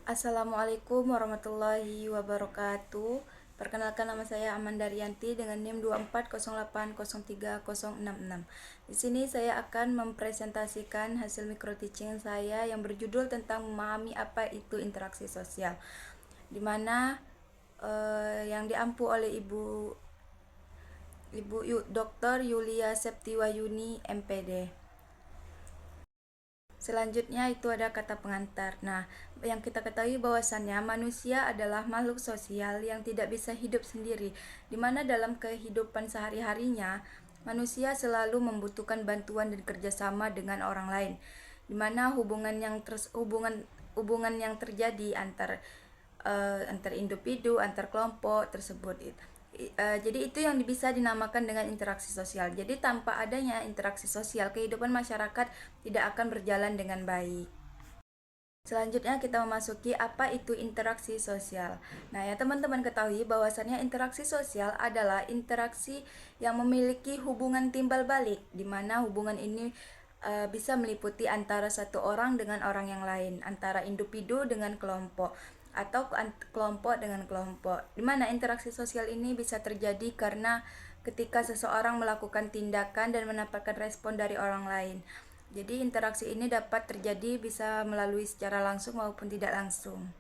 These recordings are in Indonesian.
Assalamualaikum warahmatullahi wabarakatuh. Perkenalkan, nama saya Amanda Rianti dengan NIM 2408030066. Di sini saya akan mempresentasikan hasil micro teaching saya yang berjudul tentang memahami apa itu interaksi sosial, di mana yang diampu oleh Ibu Dr. Yulia Septiwayuni MPD. Selanjutnya itu ada kata pengantar. Nah, yang kita ketahui bahwasannya manusia adalah makhluk sosial yang tidak bisa hidup sendiri, di mana dalam kehidupan sehari-harinya manusia selalu membutuhkan bantuan dan kerjasama dengan orang lain, di mana hubungan yang terjadi antar individu, antar kelompok tersebut. Jadi itu yang bisa dinamakan dengan interaksi sosial. Jadi tanpa adanya interaksi sosial, kehidupan masyarakat tidak akan berjalan dengan baik. Selanjutnya kita memasuki apa itu interaksi sosial. Nah, ya teman-teman ketahui bahwasannya interaksi sosial adalah interaksi yang memiliki hubungan timbal balik, di mana hubungan ini bisa meliputi antara satu orang dengan orang yang lain, antara individu dengan kelompok, atau kelompok dengan kelompok. Di mana interaksi sosial ini bisa terjadi karena ketika seseorang melakukan tindakan dan mendapatkan respon dari orang lain. Jadi interaksi ini dapat terjadi bisa melalui secara langsung maupun tidak langsung.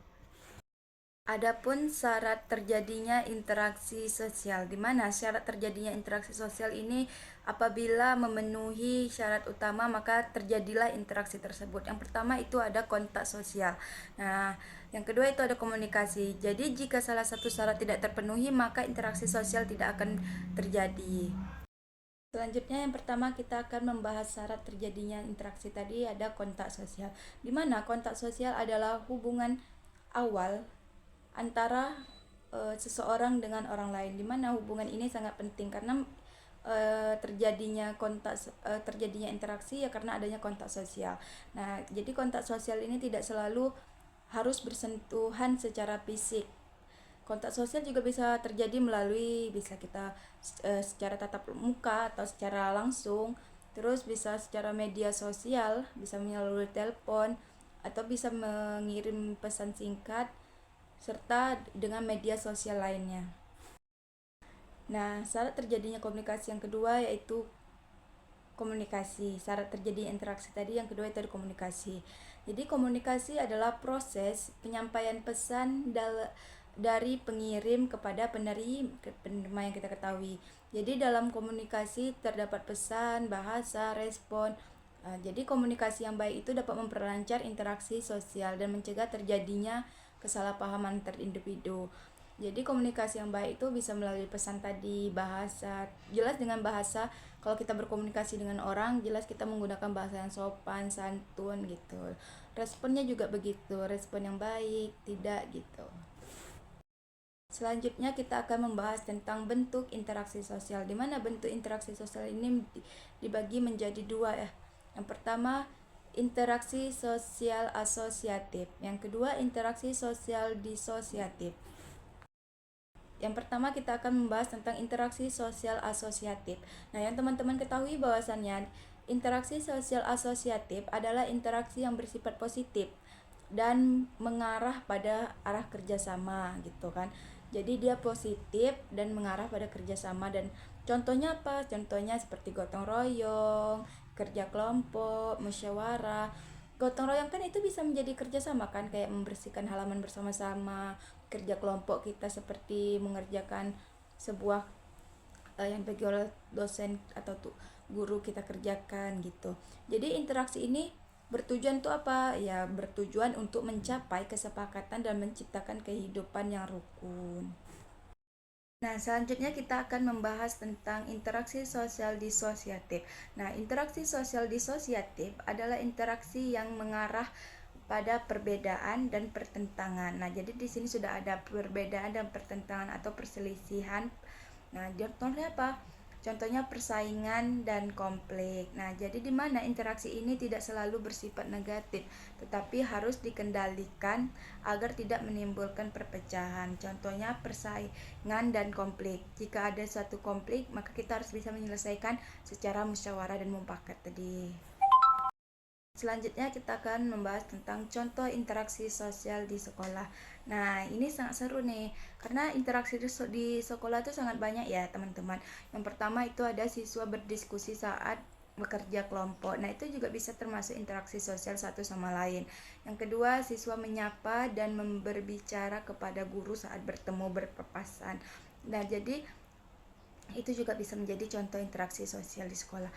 Adapun syarat terjadinya interaksi sosial, di mana syarat terjadinya interaksi sosial ini apabila memenuhi syarat utama maka terjadilah interaksi tersebut. Yang pertama itu ada kontak sosial. Nah, yang kedua itu ada komunikasi. Jadi jika salah satu syarat tidak terpenuhi maka interaksi sosial tidak akan terjadi. Selanjutnya yang pertama kita akan membahas syarat terjadinya interaksi tadi, ada kontak sosial. Di mana kontak sosial adalah hubungan awal antara seseorang dengan orang lain, di mana hubungan ini sangat penting karena terjadinya interaksi ya karena adanya kontak sosial. Nah, jadi kontak sosial ini tidak selalu harus bersentuhan secara fisik. Kontak sosial juga bisa terjadi bisa kita secara tatap muka atau secara langsung, terus bisa secara media sosial, bisa melalui telepon atau bisa mengirim pesan singkat serta dengan media sosial lainnya. Nah, syarat terjadinya komunikasi yang kedua yaitu komunikasi. Syarat terjadi interaksi tadi yang kedua itu ada komunikasi. Jadi komunikasi adalah proses penyampaian pesan dari pengirim kepada penerima yang kita ketahui. Jadi dalam komunikasi terdapat pesan, bahasa, respon. Jadi komunikasi yang baik itu dapat memperlancar interaksi sosial dan mencegah terjadinya kesalahpahaman antar individu. Jadi komunikasi yang baik itu bisa melalui pesan tadi, bahasa. Jelas dengan bahasa, kalau kita berkomunikasi dengan orang, jelas kita menggunakan bahasa yang sopan, santun gitu. Responnya juga begitu, respon yang baik, tidak gitu. Selanjutnya kita akan membahas tentang bentuk interaksi sosial, di mana bentuk interaksi sosial ini dibagi menjadi dua ya. Yang pertama, interaksi sosial asosiatif. Yang kedua, interaksi sosial disosiatif. Yang pertama kita akan membahas tentang interaksi sosial asosiatif. Nah, yang teman-teman ketahui bahwasannya interaksi sosial asosiatif adalah interaksi yang bersifat positif dan mengarah pada arah kerjasama gitu kan. Jadi dia positif dan mengarah pada kerjasama, dan contohnya apa? Contohnya seperti gotong royong, kerja kelompok, musyawarah. Gotong royong kan itu bisa menjadi kerjasama kan, kayak membersihkan halaman bersama-sama. Kerja kelompok kita seperti mengerjakan sebuah yang bagi oleh dosen atau guru kita kerjakan gitu. Jadi interaksi ini bertujuan tuh apa? Ya bertujuan untuk mencapai kesepakatan dan menciptakan kehidupan yang rukun. Nah, selanjutnya kita akan membahas tentang interaksi sosial disosiatif. Nah, interaksi sosial disosiatif adalah interaksi yang mengarah pada perbedaan dan pertentangan. Nah, jadi di sini sudah ada perbedaan dan pertentangan atau perselisihan. Nah, contohnya apa? Contohnya persaingan dan konflik. Nah, jadi di mana interaksi ini tidak selalu bersifat negatif, tetapi harus dikendalikan agar tidak menimbulkan perpecahan. Contohnya persaingan dan konflik. Jika ada suatu konflik, maka kita harus bisa menyelesaikan secara musyawarah dan mufakat tadi. Selanjutnya kita akan membahas tentang contoh interaksi sosial di sekolah. Nah, ini sangat seru nih, karena interaksi di sekolah itu sangat banyak ya teman-teman. Yang pertama itu ada siswa berdiskusi saat bekerja kelompok. Nah, itu juga bisa termasuk interaksi sosial satu sama lain. Yang kedua, siswa menyapa dan berbicara kepada guru saat bertemu berpapasan. Nah, jadi itu juga bisa menjadi contoh interaksi sosial di sekolah.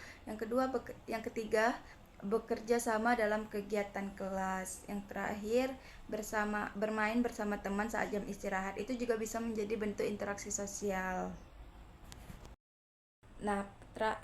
Yang ketiga, bekerja sama dalam kegiatan kelas. Yang terakhir, bermain bersama teman saat jam istirahat. Itu juga bisa menjadi bentuk interaksi sosial. Nah,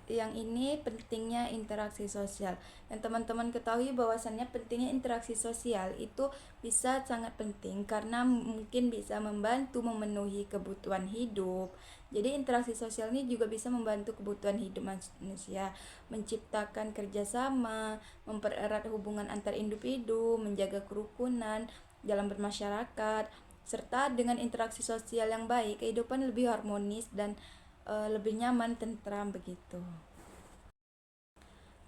yang ini pentingnya interaksi sosial. Yang teman-teman ketahui bahwasannya pentingnya interaksi sosial itu bisa sangat penting karena mungkin bisa membantu memenuhi kebutuhan hidup. Jadi interaksi sosial ini juga bisa membantu kebutuhan hidup manusia, menciptakan kerjasama, mempererat hubungan antar individu, menjaga kerukunan dalam bermasyarakat, serta dengan interaksi sosial yang baik, kehidupan lebih harmonis dan lebih nyaman, tentram begitu.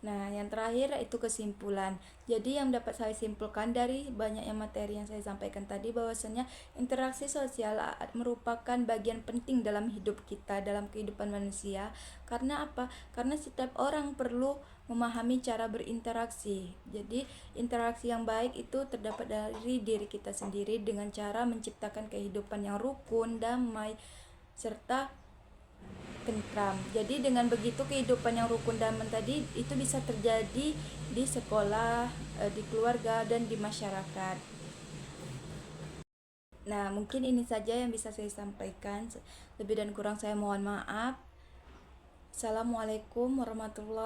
Nah, yang terakhir itu kesimpulan. Jadi yang dapat saya simpulkan dari banyaknya materi yang saya sampaikan tadi bahwasanya interaksi sosial merupakan bagian penting dalam hidup kita, dalam kehidupan manusia. Karena apa? Karena setiap orang perlu memahami cara berinteraksi. Jadi, interaksi yang baik itu terdapat dari diri kita sendiri dengan cara menciptakan kehidupan yang rukun, damai, serta tentram. Jadi dengan begitu kehidupan yang rukun dan tadi itu bisa terjadi di sekolah, di keluarga dan di masyarakat. Nah, mungkin ini saja yang bisa saya sampaikan. Lebih dan kurang saya mohon maaf. Assalamualaikum warahmatullahi